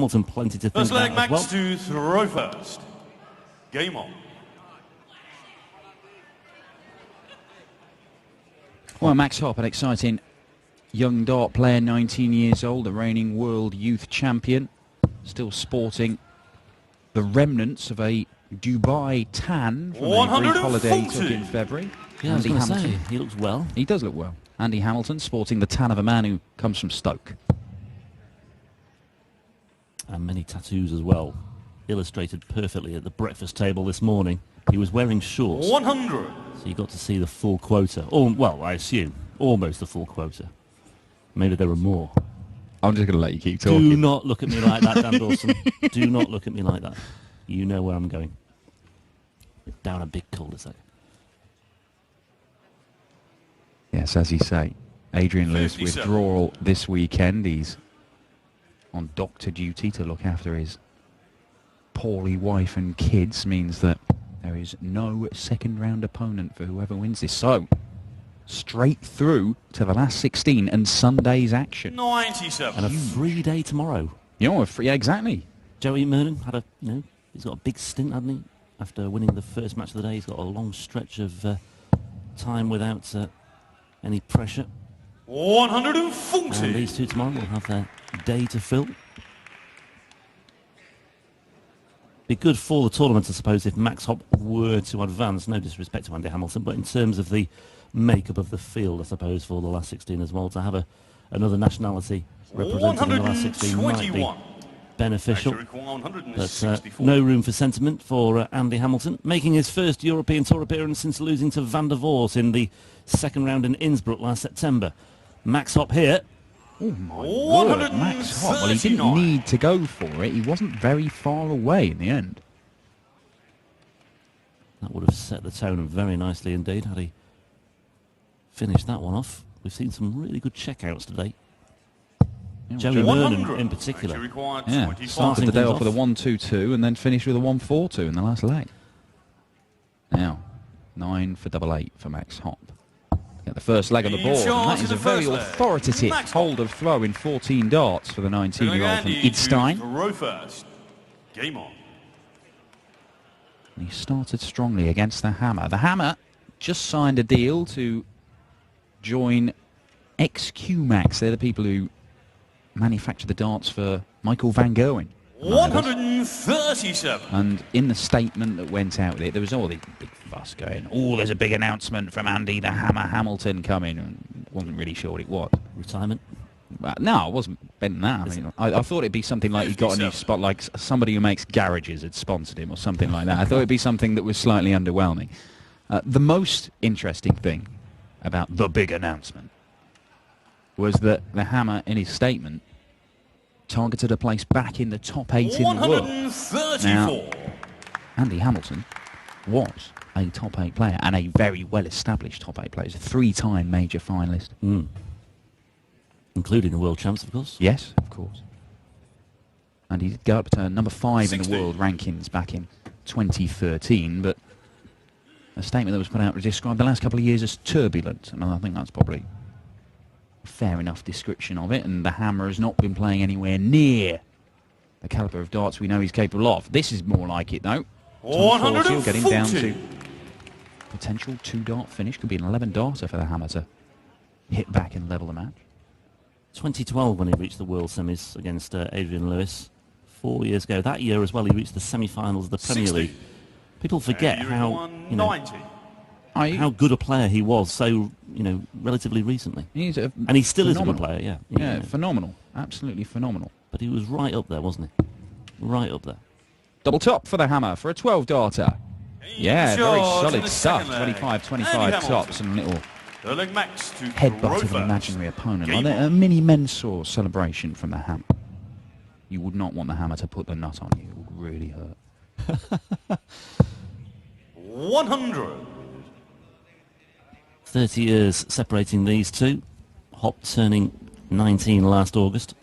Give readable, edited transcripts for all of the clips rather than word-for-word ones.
Hamilton plenty to think First leg, about as Max well. to throw first. Game on. Well, Max Hopp, an exciting young dart player, 19 years old, the reigning world youth champion, still sporting the remnants of a Dubai tan from a brief holiday he took in February. Yeah, Andy I was going to Hamilton. say, he looks well. He does look well. Andy Hamilton sporting the tan of a man who comes from Stoke. And many tattoos as well. Illustrated perfectly at the breakfast table this morning. He was wearing shorts. 100. So you got to see the full quota. Or, well, I assume, almost the full quota. Maybe there were more. I'm just going to let you keep talking. Do not look at me like that, Dan Dawson. Do not look at me like that. You know where I'm going. Down a big cul-de-sac. Yes, as you say, Adrian Lewis 57. withdrawal this weekend. He's on doctor duty to look after his poorly wife and kids, means that there is no second round opponent for whoever wins this. So, straight through to the last 16 and Sunday's action. 97. And a free day tomorrow. You know, yeah, exactly. Joey Mernon had he's got a big stint, hasn't he? After winning the first match of the day, he's got a long stretch of time without any pressure. 140. And these two tomorrow will have their day to fill. Be good for the tournament, I suppose, if Max Hopp were to advance. No disrespect to Andy Hamilton, but in terms of the makeup of the field, I suppose, for the last 16 as well, to have another nationality represented in the last 16 might be beneficial. But no room for sentiment for Andy Hamilton, making his first European Tour appearance since losing to Van der Voort in the second round in Innsbruck last September. Max Hopp here. Oh my word, Max Hopp. Well, he didn't need to go for it. He wasn't very far away in the end. That would have set the tone very nicely indeed had he finished that one off. We've seen some really good checkouts today. Yeah, Joey Mernon in particular. Yeah, started the day off with a 1-2-2 and then finished with a 1-4-2 in the last leg. Now, 9 for double 8 for Max Hopp. Get the first leg on the board, and that is a very authoritative hold of throw in 14 darts for the 19-year-old from Idstein. Game on. And he started strongly against the Hammer. The Hammer just signed a deal to join XQmax. They're the people who manufacture the darts for Michael van Gerwen. 137. And in the statement that went out with it, there was all the big fuss going, oh, there's a big announcement from Andy the Hammer Hamilton coming. And wasn't really sure what it was. Retirement? No, I wasn't betting that. I thought it'd be something like he got a new spot, like somebody who makes garages had sponsored him or something like that. I thought it'd be something that was slightly underwhelming. The most interesting thing about the big announcement was that the Hammer, in his statement, targeted a place back in the top 8 in the world. Now, Andy Hamilton was a top 8 player and a very well-established top 8 player. He's a 3-time major finalist. Including the world champs, of course. Yes, of course. And he did go up to number 5 in the world rankings back in 2013, but a statement that was put out to describe the last couple of years as turbulent, and I think that's probably a fair enough description of it, and the Hammer has not been playing anywhere near the calibre of darts we know he's capable of. This is more like it, though. 140 will get him down to potential 2-dart finish. Could be an 11-darter for the Hammer to hit back and level the match. 2012 when he reached the World Semis against Adrian Lewis. 4 years ago. That year as well he reached the semi-finals of the Premier League. People forget how how good a player he was so relatively recently. And he still is a good player, yeah. Yeah, phenomenal. Absolutely phenomenal. But he was right up there, wasn't he? Right up there. Double top for the Hammer for a 12-darter. Yeah, very solid stuff. 25 tops and a little headbutt of an imaginary opponent. Like a mini Mensor celebration from the Hammer. You would not want the Hammer to put the nut on you. It would really hurt. 100. 30 years separating these two. Hopp turning 19 last August.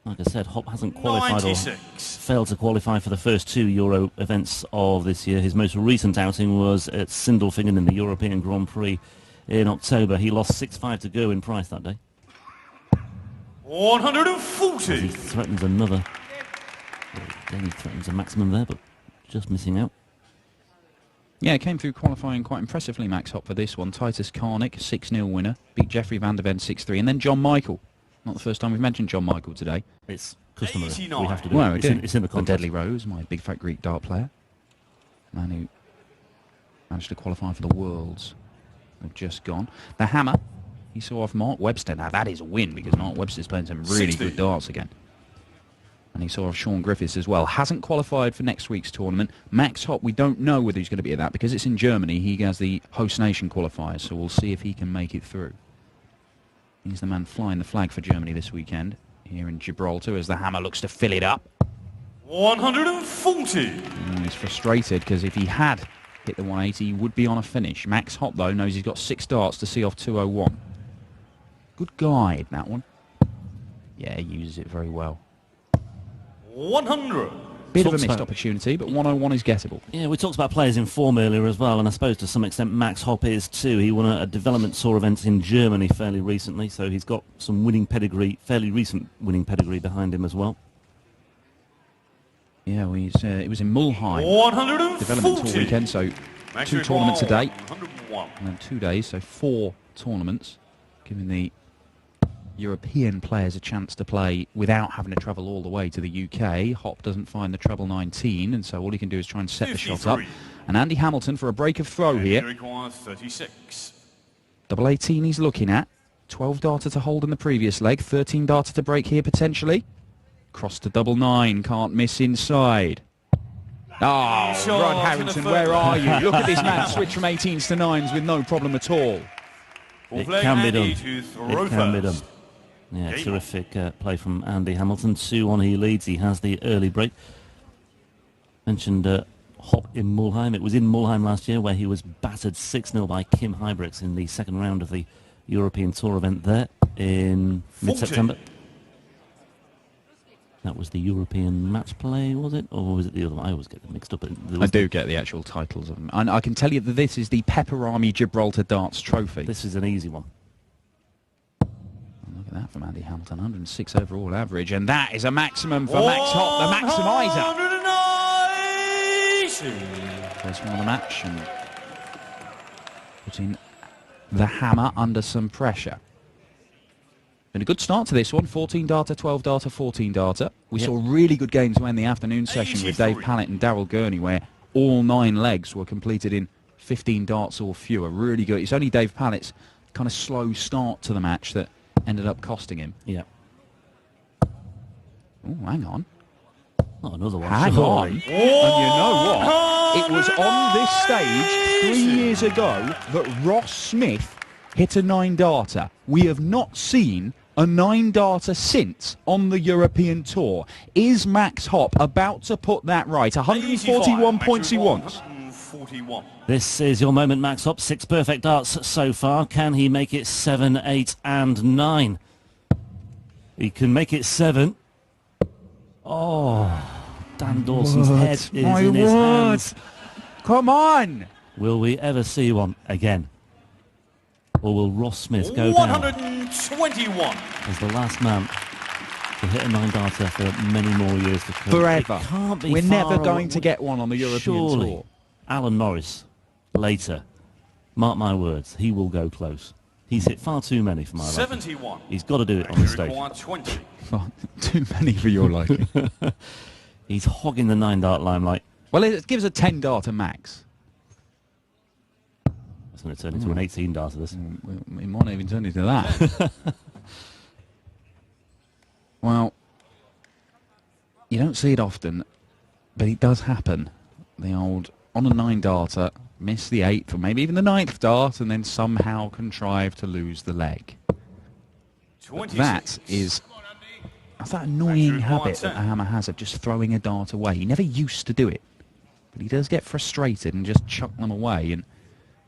Like I said, Hopp hasn't qualified 96. or failed to qualify for the first 2 Euro events of this year. His most recent outing was at Sindelfingen in the European Grand Prix in October. He lost 6-5 to Gerwin Price that day. 140. He threatens another. Again, he threatens a maximum there, but just missing out. Yeah, came through qualifying quite impressively, Max Hopp, for this one. Titus Karnik, 6-0 winner, beat Jeffrey van der Ven 6-3, and then John Michael. Not the first time we've mentioned John Michael today. It's customary. 89. We have to do Well, it. It's in the The contract. Deadly Rose, my big fat Greek dart player. Man who managed to qualify for the Worlds. Have just gone. The Hammer, he saw off Mark Webster. Now that is a win, because Mark Webster's playing some really 60. good darts again. And he saw off Sean Griffiths as well. Hasn't qualified for next week's tournament. Max Hopp, we don't know whether he's going to be at that, because it's in Germany. He has the host nation qualifiers, so we'll see if he can make it through. He's the man flying the flag for Germany this weekend, here in Gibraltar, as the Hammer looks to fill it up. 140. And he's frustrated, because if he had hit the 180, he would be on a finish. Max Hopp, though, knows he's got 6 darts to see off 201. Good guide, that one. Yeah, he uses it very well. 100. Bit of a Talks missed about- opportunity, but 101 is gettable. Yeah, we talked about players in form earlier as well, and I suppose to some extent Max Hopp is too. He won a development tour event in Germany fairly recently, so he's got some winning pedigree, fairly recent winning pedigree behind him as well. Yeah, well, it was in Mulheim. 140. Development tour weekend, so Max 2 tournaments a day. 101. And then 2 days, so 4 tournaments, giving the European players a chance to play without having to travel all the way to the UK. Hopp doesn't find the treble 19, and so all he can do is try and set the shot up. 53. And Andy Hamilton for a break of throw He here. requires 36. Double 18 he's looking at. 12 darter to hold in the previous leg. 13 darter to break here potentially. Cross to double 9, can't miss inside. Oh, Shot Rod to Harrington, the where third. are you? Look at this man switch from 18s to 9s with no problem at all. Ball It flag can be Andy done. to throw It can be first. done. Yeah, Game terrific play from Andy Hamilton. 2-1 he leads. He has the early break. Mentioned Hopp in Mulheim. It was in Mulheim last year where he was battered 6-0 by Kim Hybricks in the second round of the European Tour event there in 40. mid-September. That was the European match play, was it? Or was it the other one? I always get them mixed up. I do get the actual titles of them. And I can tell you that this is the Pepper Army Gibraltar Darts Trophy. This is an easy one. Look at that from Andy Hamilton, 106 overall average. And that is a maximum for Max Hopp, the maximizer. 190. First one of the match, and putting the Hammer under some pressure. Been a good start to this one. 14 darter, 12 darter, 14 darter. We Yep. saw really good games in the afternoon session with Dave 83. Pallett and Daryl Gurney, where all 9 legs were completed in 15 darts or fewer. Really good. It's only Dave Pallett's kind of slow start to the match that ended up costing him. Yeah. Oh, hang on. Not another one. Hang on. surely. And you know what? It was on this stage 3 years ago that Ross Smith hit a 9 darter. We have not seen a 9 darter since on the European Tour. Is Max Hopp about to put that right? 141 points he wants. 141. This is your moment, Max Hopp. 6 perfect darts so far. Can he make it 7, 8 and 9? He can make it 7. Oh, Dan Dawson's head is My in his word. hands. Come on! Will we ever see one again? Or will Ross Smith go down 121. as the last man to hit a 9 darter for many more years to come? Forever. It can't be We're far never away. going to get one on the European Surely. Tour. Alan Norris, later. Mark my words, he will go close. He's hit far too many for my liking. 71. He's got to do it on He the stage. requires 20. Oh, too many for your liking. He's hogging the 9 dart limelight. Well, it gives a 10 darter max. It's going to turn into an 18 darter, this. It might not even turn into that. Well, you don't see it often, but it does happen. The old, on a 9 darter, miss the 8th or maybe even the 9th dart and then somehow contrive to lose the leg. But 26. that's that annoying habit that the Hammer has of just throwing a dart away. He never used to do it, but he does get frustrated and just chuck them away, and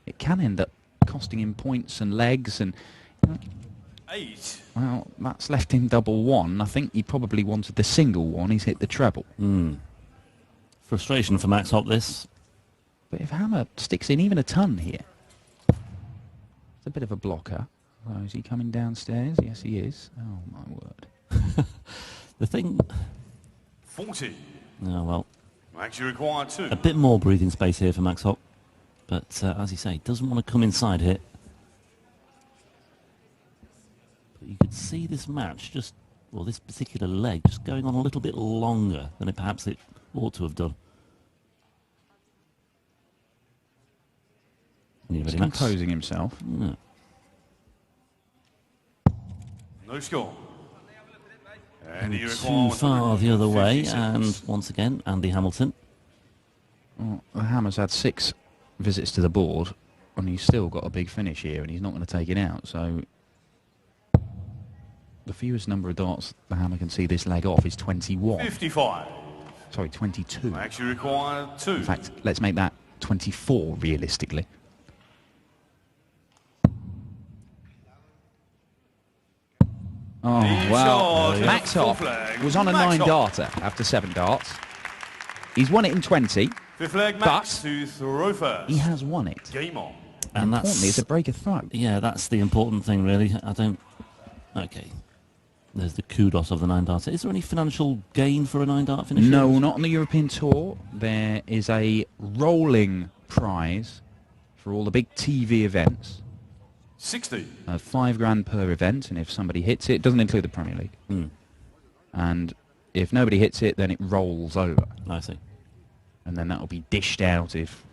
it can end up costing him points and legs, and 8. well, that's left him double 1. I think he probably wanted the single 1. He's hit the treble. Frustration for Max Hopp, this. But if Hammer sticks in even a ton here, it's a bit of a blocker. Oh, is he coming downstairs? Yes, he is. Oh, my word. The thing... 40. Oh, well, Max, you require 2. a bit more breathing space here for Max Hopp. But, as you say, doesn't want to come inside here. But you could see this match just... Well, this particular leg just going on a little bit longer than perhaps it ought to have done. You ready, Max? Composing himself. Yeah. No score. And you Too require far the other way, 156. and once again, Andy Hamilton. Well, the Hammer's had 6 visits to the board, and he's still got a big finish here, and he's not going to take it out. So the fewest number of darts the Hammer can see this leg off is 21. 55. Sorry, 22. Max, you require 2. In fact, let's make that 24 realistically. Oh, well, shot. Max Full Hopp flag. was on a Max 9-darter after 7 darts. He's won it in 20. Fifth leg, Max But to throw first. he has won it. Game on. And Importantly, it's a that's... break of throw. Yeah, that's the important thing, really. I don't... Okay. There's the kudos of the 9-darter. Is there any financial gain for a 9-dart finish? No, not on the European Tour. There is a rolling prize for all the big TV events. 60. £5 per event, and if somebody hits it doesn't include the Premier League. Mm, And if nobody hits it, then it rolls over. I see. And then that will be dished out if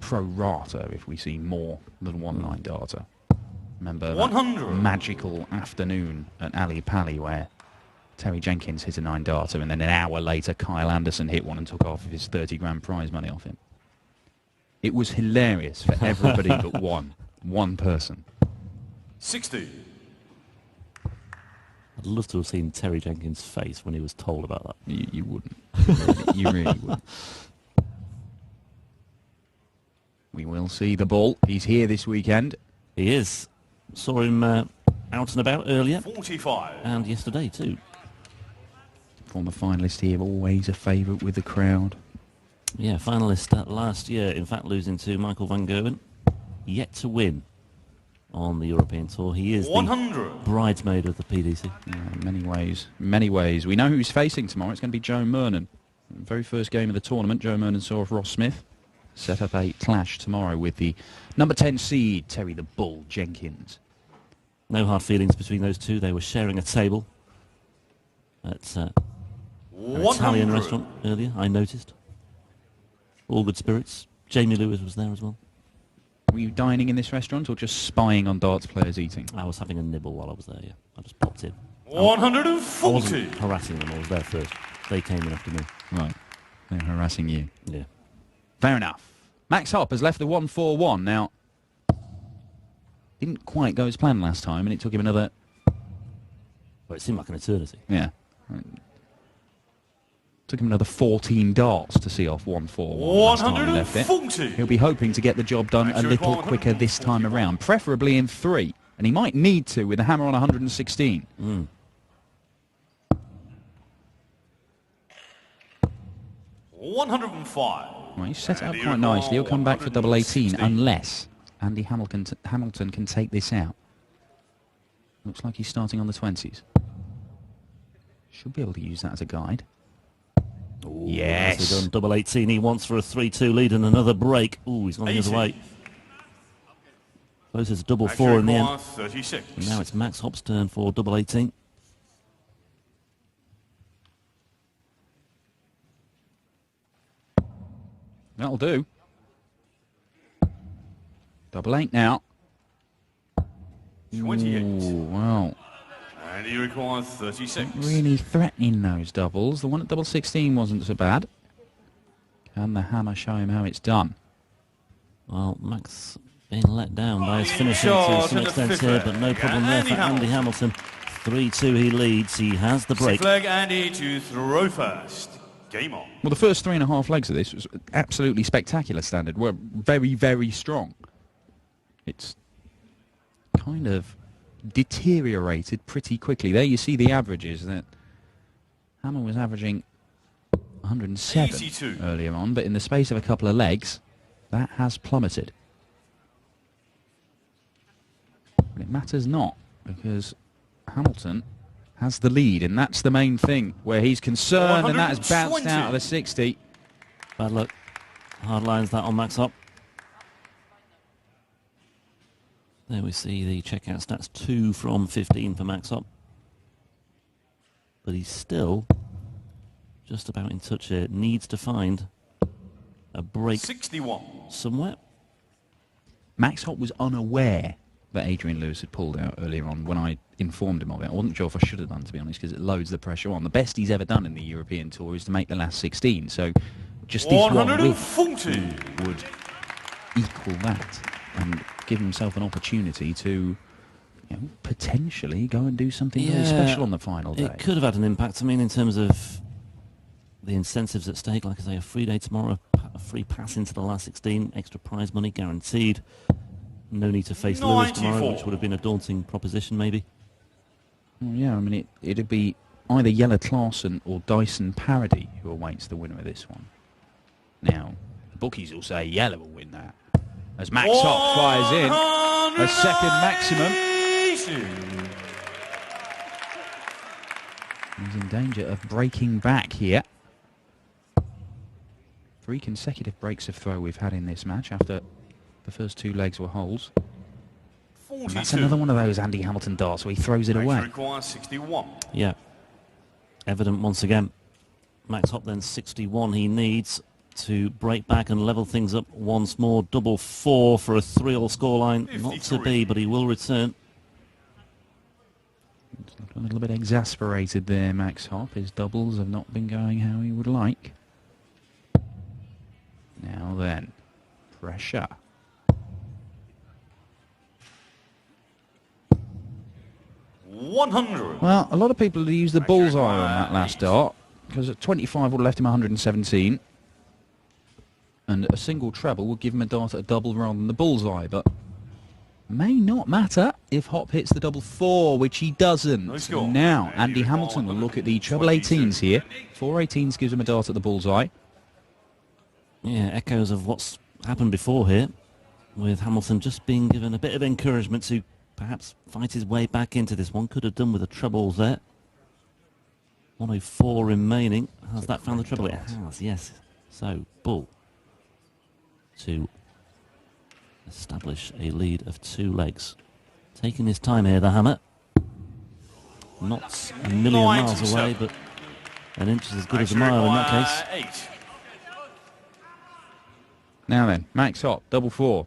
pro rata if we see more than one 9-darter. Remember that 100. magical afternoon at Ali Pali where Terry Jenkins hit a 9-darter and then an hour later Kyle Anderson hit one and took off his £30 prize money off him. It was hilarious for everybody but one person. 60. I'd love to have seen Terry Jenkins' face when he was told about that. You wouldn't. You really wouldn't. We will see the ball. He's here this weekend. He is. Saw him out and about earlier, 45. and yesterday too. Former finalist here, always a favourite with the crowd. Yeah, finalist last year, in fact losing to Michael van Gerwen. Yet to win on the European Tour. He is 100. the bridesmaid of the PDC. In many ways. Many ways. We know who he's facing tomorrow. It's going to be Joe Mernon. Very first game of the tournament, Joe Mernon saw off Ross Smith. Set up a clash tomorrow with the number 10 seed, Terry the Bull Jenkins. No hard feelings between those two. They were sharing a table at an Italian 100. restaurant earlier, I noticed. All good spirits. Jamie Lewis was there as well. Were you dining in this restaurant or just spying on darts players eating? I was having a nibble while I was there, yeah. I just popped in. I 140. wasn't harassing them, I was there first. They came in after me. Right. They're harassing you. Yeah. Fair enough. Max Hopp has left the 1-4-1. Now, didn't quite go as planned last time, and it took him another... Well, it seemed like an eternity. Yeah. Took him another 14 darts to see off 1-4-1 last time he left it. 140. He'll be hoping to get the job done a little quicker this time around, preferably in 3. And he might need to with a hammer on 116. Mm. 105. Well, he's set it up quite nicely. He'll come back for double 18 unless Andy Hamilton can take this out. Looks like he's starting on the 20s. Should be able to use that as a guide. Ooh, Yes. nicely done. Double 18 he wants for a 3-2 lead and another break. Ooh, he's gone the other 80. way. Closes to double Max 4 in the end. require 36. And now it's Max Hopp's turn for double 18. That'll do. Double 8 now. 28. Ooh, well, And he requires 36. really threatening those doubles. The one at double 16 wasn't so bad. Can the hammer show him how it's done? Well, Max being let down by his finishing Shot to some in the extent fifth here, leg. but no problem there Andy for Andy Hamilton. 3-2 he leads. He has the break. Sixth leg, Andy to throw first. Game on. Well, the first 3.5 legs of this was absolutely spectacular standard. Were very, very strong. It's kind of deteriorated pretty quickly. There you see the averages. That Hammer was averaging 107 82. earlier on, but in the space of a couple of legs, that has plummeted. matters not, because Hamilton has the lead, and that's the main thing where he's concerned, and that has bounced out of the 60. Bad luck. Hard lines that on Max Hopp. There we see the checkout stats, 2 from 15 for Max Hopp. But he's still just about in touch here. Needs to find a break 61. somewhere. Max Hopp was unaware that Adrian Lewis had pulled out earlier on when I informed him of it. I wasn't sure if I should have done, to be honest, because it loads the pressure on. The best he's ever done in the European Tour is to make the last 16, so just this one win would equal that and give himself an opportunity to, you know, potentially go and do something really special on the final day. It could have had an impact. I mean, in terms of the incentives at stake, like I say, a free day tomorrow, a free pass into the last 16, extra prize money guaranteed. No need to face Lewis tomorrow, which would have been a daunting proposition, maybe. Well, yeah, I mean, it'd be either Jelle Klaassen or Dyson Parody who awaits the winner of this one. Now, the bookies will say Jelle will win that, as Max Hopp fires in a second maximum. He's in danger of breaking back here. 3 consecutive breaks of throw we've had in this match after the first 2 legs were holes. And that's another one of those Andy Hamilton darts where he throws it away. 61. Yeah. Evident once again. Max Hopp then 61 he needs to break back and level things up once more. Double 4 for a 3-all scoreline. Not to be, but he will return. A little bit exasperated there, Max Hopp. His doubles have not been going how he would like. Now then, pressure. Well, a lot of people use the bullseye on that last dart, because at 25 would have left him 117. And a single treble would give him a dart at a double rather than the bullseye, but may not matter if Hopp hits the double 4, which he doesn't. Now, Andy Hamilton will look at the treble 18s here. 4 18s gives him a dart at the bullseye. Yeah, echoes of what's happened before here, with Hamilton just being given a bit of encouragement to perhaps fight his way back into this one. Could have done with a treble there. 104 remaining. Has that found the treble? It has, yes. So, bull to establish a lead of 2 legs. Taking his time here, the hammer. Not a million miles away, but an inch is as good as a mile in that case. Now then, Max Hopp, double 4.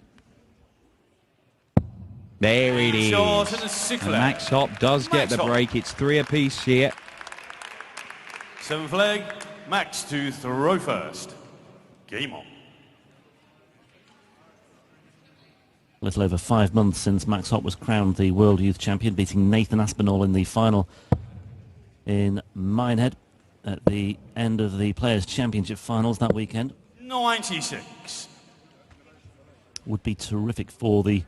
There it is. And Max Hopp does get the break. It's 3 apiece here. 7th leg, Max to throw first. Game on. A little over 5 months since Max Hopp was crowned the World Youth Champion, beating Nathan Aspinall in the final in Minehead at the end of the Players' Championship finals that weekend. 96. Would be terrific for the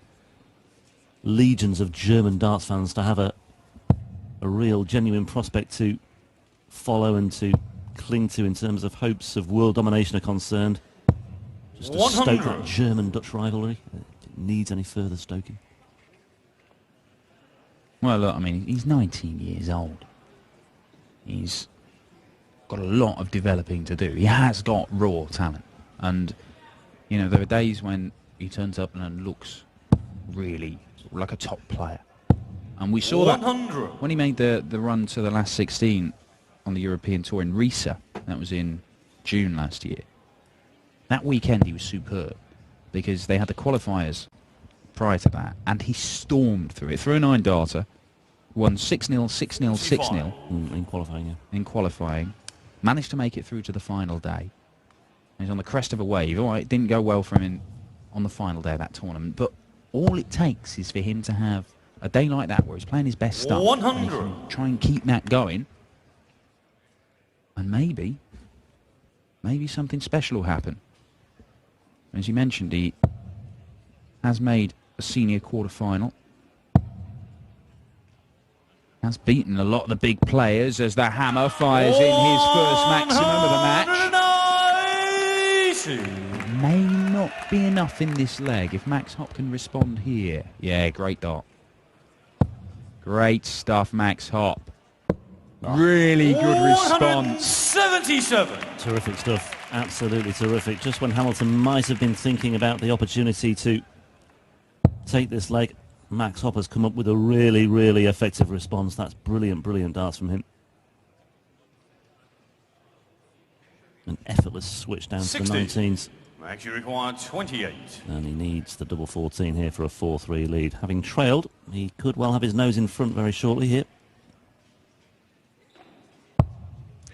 legions of German darts fans to have a real, genuine prospect to follow and to cling to in terms of hopes of world domination are concerned. Just to stoke that German-Dutch rivalry. It needs any further stoking. Well, look, I mean, he's 19 years old. He's got a lot of developing to do. He has got raw talent. And, you know, there are days when he turns up and looks really like a top player. And we saw that when he made the run to the last 16 on the European Tour in Riesa. That was in June last year. That weekend he was superb because they had the qualifiers prior to that, and he stormed through it. Threw a 9-darter, won 6-0, 6-0, 6-0 in qualifying, yeah. In qualifying, managed to make it through to the final day. He's on the crest of a wave. All right, it didn't go well for him on the final day of that tournament, but all it takes is for him to have a day like that where he's playing his best stuff. 100. And he can try and keep that going. And maybe something special will happen. As you mentioned, he has made a senior quarter-final. Has beaten a lot of the big players as the hammer fires in his first maximum of the match. May not be enough in this leg if Max Hopp can respond here. Yeah, great dart. Great stuff, Max Hopp. Really good response. 177. Terrific stuff. Absolutely terrific. Just when Hamilton might have been thinking about the opportunity to take this leg, Max Hopp has come up with a really, really effective response. That's brilliant, brilliant darts from him. An effortless switch down to the 19s. Max, you require 28. And he needs the double 14 here for a 4-3 lead. Having trailed, he could well have his nose in front very shortly here.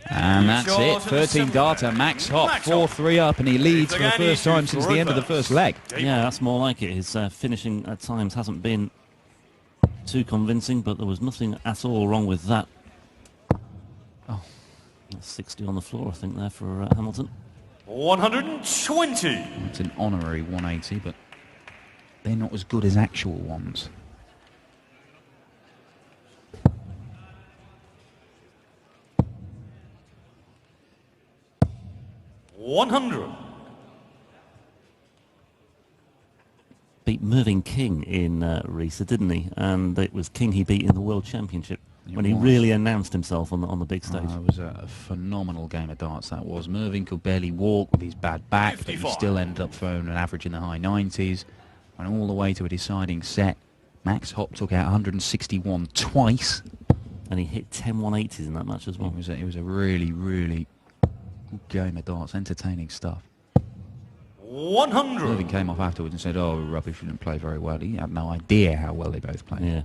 And that's it. 13 darter, Max Hopp, 4-3 up, and he leads for the first time since the end of the first leg. Yeah, that's more like it. His finishing at times hasn't been too convincing, but there was nothing at all wrong with that. Oh. 60 on the floor, I think, there for Hamilton. 120. It's an honorary 180, but they're not as good as actual ones. Beat Mervyn King in Risa, didn't he? And it was King he beat in the World Championship when he really announced himself on the big stage. It was a phenomenal game of darts, that was. Mervyn could barely walk with his bad back, 55. But he still ended up throwing an average in the high 90s. And all the way to a deciding set. Max Hopp took out 161 twice. And he hit 10 180s in that match as well. It was a really, really good game of darts, entertaining stuff. 100. Mervyn came off afterwards and said, "Oh, rubbish, didn't play very well." He had no idea how well they both played. Yeah.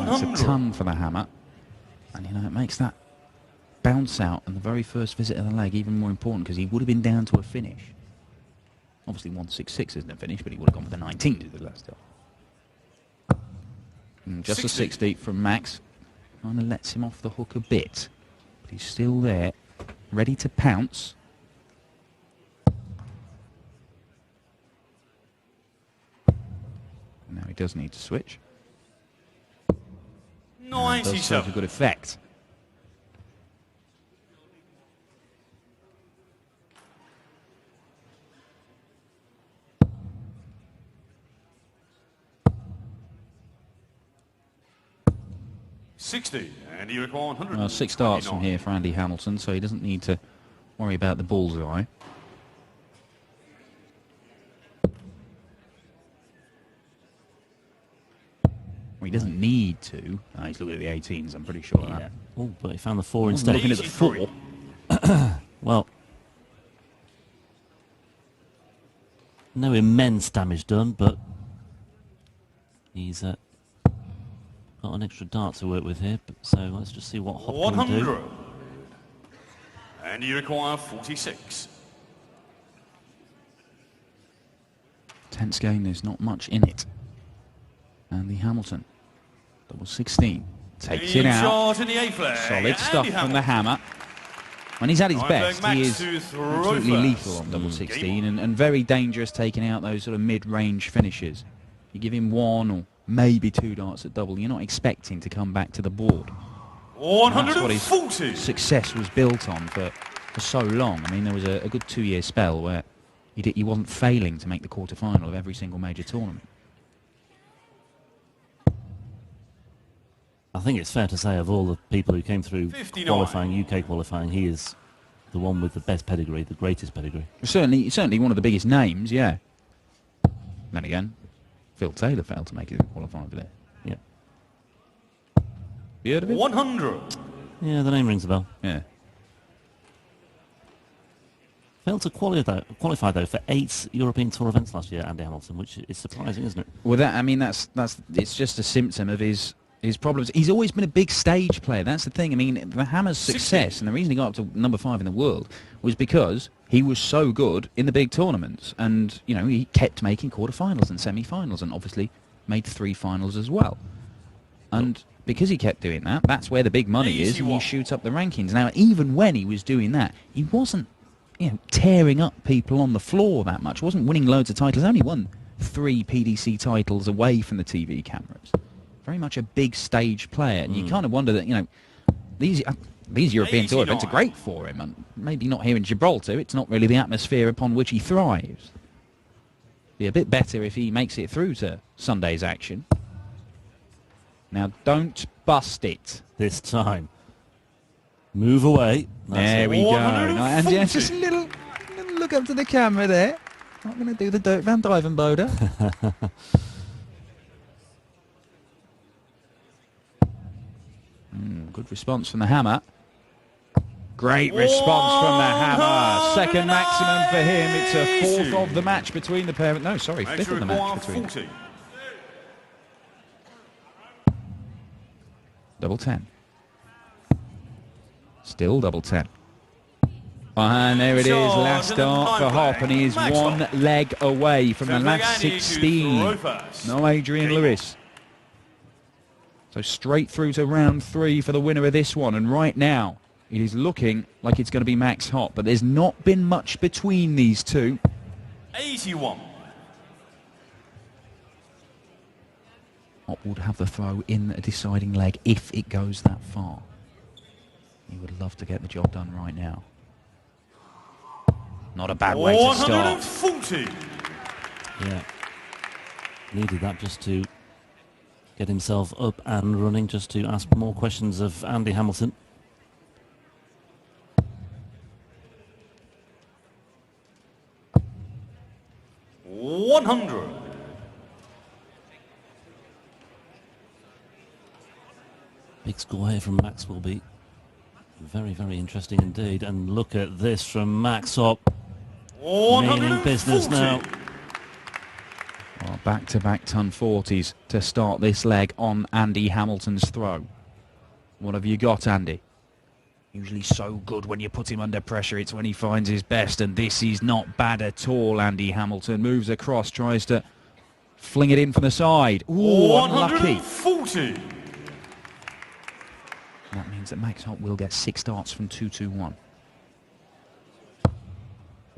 It's a ton for the hammer, and you know it makes that bounce out and the very first visit of the leg even more important, because he would have been down to a finish. Obviously 166 isn't a finish, but he would have gone for the 19 to the last time. And just 60. A 60 from Max. Kind of lets him off the hook a bit, but he's still there, ready to pounce. And now he does need to switch. 97. Does have a good effect. And you require 100. 6 darts from here for Andy Hamilton, so he doesn't need to worry about the bullseye. Well, he doesn't need to. He's looking at the 18s, I'm pretty sure of that. Oh, but he found the 4 instead. Looking at the 4. Well, no immense damage done, but he's got an extra dart to work with here. So let's just see what Hopp can do. 100. And you require 46. Tense game, there's not much in it. Andy Hamilton, double 16, takes it out. Solid stuff from the hammer. When he's at his best, he is absolutely lethal on double 16 and very dangerous taking out those sort of mid-range finishes. You give him 1 or maybe 2 darts at double, you're not expecting to come back to the board. 140. That's what his success was built on for so long. I mean, there was a good 2-year spell where he wasn't failing to make the quarter-final of every single major tournament. I think it's fair to say, of all the people who came through 59. qualifying, UK qualifying, he is the one with the best pedigree, the greatest pedigree. Certainly one of the biggest names, yeah. Then again, Phil Taylor failed to make it qualify over there. Yeah. You heard of it? 100. Yeah, the name rings a bell. Yeah. Failed to qualify though for 8 European Tour events last year, Andy Hamilton, which is surprising, isn't it? Well, it's just a symptom of his problems. He's always been a big stage player. That's the thing. I mean, the Hammer's success 60. and the reason he got up to number 5 in the world was because he was so good in the big tournaments, and you know he kept making quarterfinals and semi-finals, and obviously made 3 finals as well. And because he kept doing that, that's where the big money is, and you shoot up the rankings. Now, even when he was doing that, he wasn't, tearing up people on the floor that much. He wasn't winning loads of titles. He only won 3 PDC titles away from the TV cameras. very much a big stage player, and you kind of wonder that, you know, these European Tour events are great for him, and maybe not here in Gibraltar. It's not really the atmosphere upon which he thrives. Be a bit better if he makes it through to Sunday's action. Now, don't bust it This time. Move away. There we go. And yeah, just a little look up to the camera there. Not going to do the Dirk van Dijvenbode. Good response from the hammer. Great response from the hammer. Second maximum for him. It's a fourth of the match between the pair. No, sorry, fifth of the match between them. Double 10. Still double 10. And there it is, last start for Hopp, and he is one leg away from the last 16. No Adrian Lewis. So straight through to round 3 for the winner of this one, and right now it is looking like it's going to be Max Hopp, but there's not been much between these two. 81. Hopp would have the throw in a deciding leg if it goes that far. He would love to get the job done right now. Not a bad way to start. 140. Yeah. Needed that just to get himself up and running, just to ask more questions of Andy Hamilton. $100. Big score here from Max will be very, very interesting indeed. And look at this from Max Hopp. Meaning business now. Well, back-to-back ton 40s to start this leg on Andy Hamilton's throw. What have you got, Andy? Usually so good when you put him under pressure. It's when he finds his best, and this is not bad at all. Andy Hamilton moves across, tries to fling it in from the side. Ooh, unlucky. 140. That means that Max Hopp will get 6 darts from 2-2-1.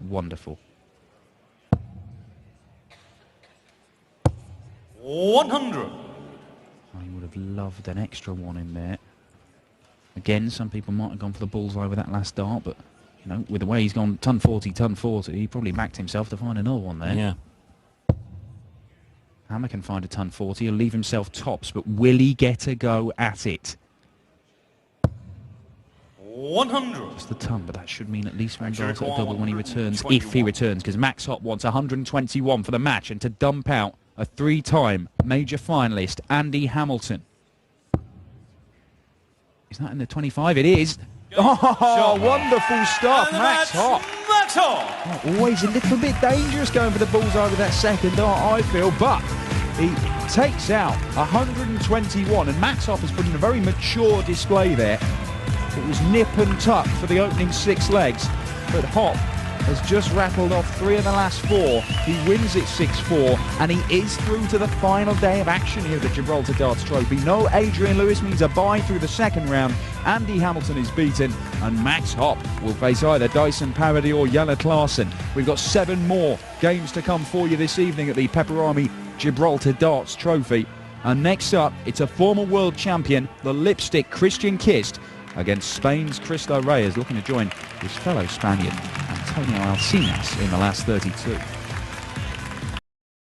Wonderful. 100. I would have loved an extra one in there. Again, some people might have gone for the bullseye with that last dart, but you know, with the way he's gone ton 40, he probably backed himself to find another one there. Yeah. Hammer can find a ton 40, he'll leave himself tops, but will he get a go at it? 100. It's the ton, but that should mean at least one dart at a double when he returns, if he returns, because Max Hopp wants 121 for the match, and to dump out a 3-time major finalist, Andy Hamilton. Is that in the 25? It is. Oh, wonderful stuff, Max Hopp. Max Hopp. Oh, always a little bit dangerous going for the bullseye with that second dart, I feel, but he takes out 121, and Max Hopp has put in a very mature display there. It was nip and tuck for the opening 6 legs, but Hopp has just rattled off 3 of the last 4. He wins it 6-4, and he is through to the final day of action here at the Gibraltar Darts Trophy. No Adrian Lewis means a bye through the second round. Andy Hamilton is beaten, and Max Hopp will face either Dyson Parody or Jelle Klaassen. We've got 7 more games to come for you this evening at the Pepperami Gibraltar Darts Trophy. And next up, it's a former world champion, the lipstick Christian Kist, against Spain's Cristo Reyes, looking to join his fellow Spaniard Antonio Alcinas in the last 32.